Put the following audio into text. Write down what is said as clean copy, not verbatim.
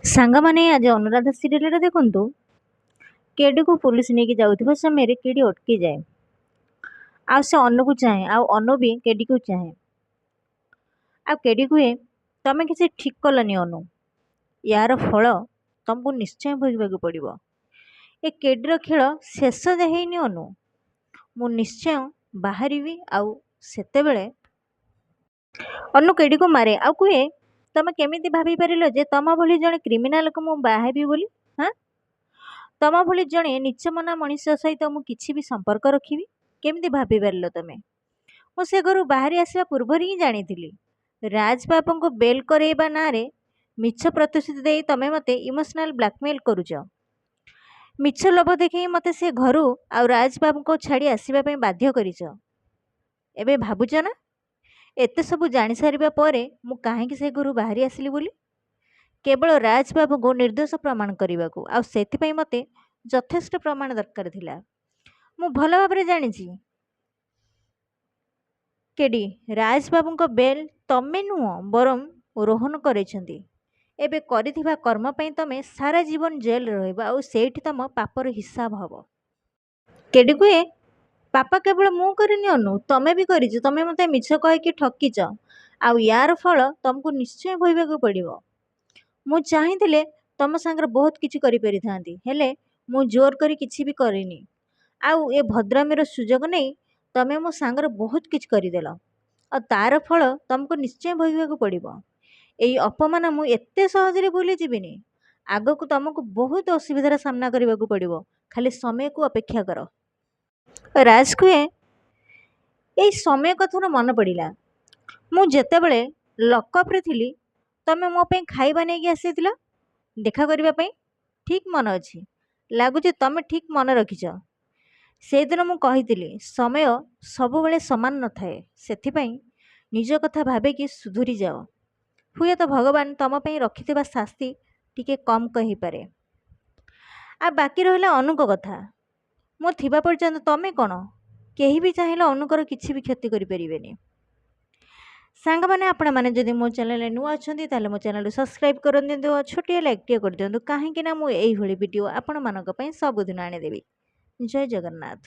ସାଙ୍ଗମାନେ ଆଜି ଅନୁରାଧା ସିରିଏଲରେ ଦେଖନ୍ତୁ, କେଡିକୁ ପୁଲିସ ନେଇକି ଯାଉଥିବା ସମୟରେ କେଡି ଅଟକି ଯାଏ। ଆଉ ସେ ଅନୁକୁ ଚାହେଁ, ଆଉ ଅନୁ ବି କେଡିକୁ ଚାହେଁ। ଆଉ କେଡି କୁହେ, ତମେ କିଛି ଠିକ୍ କଲନି ଅନୁ, ୟାର ଫଳ ତମକୁ ନିଶ୍ଚୟ ଭୋଗିବାକୁ ପଡ଼ିବ। ଏ କେଡିର ଖେଳ ଶେଷ ଯେ ହେଇନି ଅନୁ, ମୁଁ ନିଶ୍ଚୟ ବାହାରିବି। ଆଉ ସେତେବେଳେ ଅନୁ କେଡିକୁ ମାରେ ଆଉ କୁହେ, ତମେ କେମିତି ଭାବି ପାରିଲ ଯେ ତମ ଭଳି ଜଣେ କ୍ରିମିନାଲକୁ ମୁଁ ବାହାହେବି ବୋଲି? ହଁ, ତମ ଭଳି ଜଣେ ନିଚମନା ମଣିଷ ସହିତ ମୁଁ କିଛି ବି ସମ୍ପର୍କ ରଖିବି? କେମିତି ଭାବି ପାରିଲ ତମେ? ମୁଁ ସେ ଘରୁ ବାହାରି ଆସିବା ପୂର୍ବରୁ ହିଁ ଜାଣିଥିଲି। ରାଜବାବୁଙ୍କୁ ବେଲ୍ କରେଇବା ନାଁରେ ମିଛ ପ୍ରତିଶ୍ରୁତି ଦେଇ ତମେ ମୋତେ ଇମୋସନାଲ ବ୍ଲାକମେଲ୍ କରୁଛ। ମିଛ ଲୋଭ ଦେଖେଇ ମୋତେ ସେ ଘରୁ ଆଉ ରାଜବାବୁଙ୍କୁ ଛାଡ଼ି ଆସିବା ପାଇଁ ବାଧ୍ୟ କରିଛ। ଏବେ ଭାବୁଛ ନା, ଏତେ ସବୁ ଜାଣିସାରିବା ପରେ ମୁଁ କାହିଁକି ସେ ଘରୁ ବାହାରି ଆସିଲି ବୋଲି? କେବଳ ରାଜବାବୁଙ୍କୁ ନିର୍ଦ୍ଦୋଷ ପ୍ରମାଣ କରିବାକୁ। ଆଉ ସେଥିପାଇଁ ମୋତେ ଯଥେଷ୍ଟ ପ୍ରମାଣ ଦରକାର ଥିଲା। ମୁଁ ଭଲ ଭାବରେ ଜାଣିଛି କେଡି, ରାଜବାବୁଙ୍କ ବେଲ୍ ତମେ ନୁହଁ ବରଂ ରୋହନ କରିଛନ୍ତି। ଏବେ କରିଥିବା କର୍ମ ପାଇଁ ତମେ ସାରା ଜୀବନ ଜେଲରେ ରହିବ, ଆଉ ସେଇଠି ତମ ପାପର ହିସାବ ହବ। କେଡି କୁହେ, ପାପ କେବଳ ମୁଁ କରିନି ଅନୁ, ତମେ ବି କରିଛ। ତମେ ମୋତେ ମିଛ କହିକି ଠକିଛ, ଆଉ ୟାର ଫଳ ତମକୁ ନିଶ୍ଚୟ ଭୋଗିବାକୁ ପଡ଼ିବ। ମୁଁ ଚାହିଁଥିଲେ ତମ ସାଙ୍ଗରେ ବହୁତ କିଛି କରିପାରିଥାନ୍ତି, ହେଲେ ମୁଁ ଜୋର କରି କିଛି ବି କରିନି। ଆଉ ଏ ଭଦ୍ରାମିର ସୁଯୋଗ ନେଇ ତମେ ମୋ ସାଙ୍ଗରେ ବହୁତ କିଛି କରିଦେଲ, ଆଉ ତାର ଫଳ ତମକୁ ନିଶ୍ଚୟ ଭୋଗିବାକୁ ପଡ଼ିବ। ଏଇ ଅପମାନ ମୁଁ ଏତେ ସହଜରେ ଭୁଲି ଯିବିନି। ଆଗକୁ ତମକୁ ବହୁତ ଅସୁବିଧାର ସାମ୍ନା କରିବାକୁ ପଡ଼ିବ, ଖାଲି ସମୟକୁ ଅପେକ୍ଷା କର। ରାଜ କୁହେ, ଏଇ ସମୟ କଥାରୁ ମନେ ପଡ଼ିଲା, ମୁଁ ଯେତେବେଳେ ଲକଅପ୍ରେ ଥିଲି ତମେ ମୋ ପାଇଁ ଖାଇବା ନେଇକି ଆସିଥିଲ ଦେଖା କରିବା ପାଇଁ। ଠିକ୍ ମନେ ଅଛି, ଲାଗୁଛି ତମେ ଠିକ୍ ମନେ ରଖିଛ। ସେଇଦିନ ମୁଁ କହିଥିଲି ସମୟ ସବୁବେଳେ ସମାନ ନଥାଏ, ସେଥିପାଇଁ ନିଜ କଥା ଭାବିକି ସୁଧୁରି ଯାଅ। ହୁଏତ ଭଗବାନ ତମ ପାଇଁ ରଖିଥିବା ଶାସ୍ତି ଟିକେ କମ୍ କହିପାରେ। ଆଉ ବାକି ରହିଲା ଅନୁଙ୍କ କଥା। ମୁଁ ଥିବା ପର୍ଯ୍ୟନ୍ତ ତମେ କ'ଣ, କେହି ବି ଚାହିଁଲେ ଅନୁଙ୍କର କିଛି ବି କ୍ଷତି କରିପାରିବେନି। ସାଙ୍ଗମାନେ, ଆପଣମାନେ ଯଦି ମୋ ଚ୍ୟାନେଲରେ ନୂଆ ଅଛନ୍ତି ତାହେଲେ ମୋ ଚ୍ୟାନେଲକୁ ସବସ୍କ୍ରାଇବ୍ କରିଦିଅନ୍ତୁ, ଛୋଟିଆ ଲାଇକ୍ଟିଏ କରିଦିଅନ୍ତୁ, କାହିଁକି ନା ମୁଁ ଏଇଭଳି ଭିଡ଼ିଓ ଆପଣମାନଙ୍କ ପାଇଁ ସବୁଦିନ ଆଣିଦେବି। ଜୟ ଜଗନ୍ନାଥ।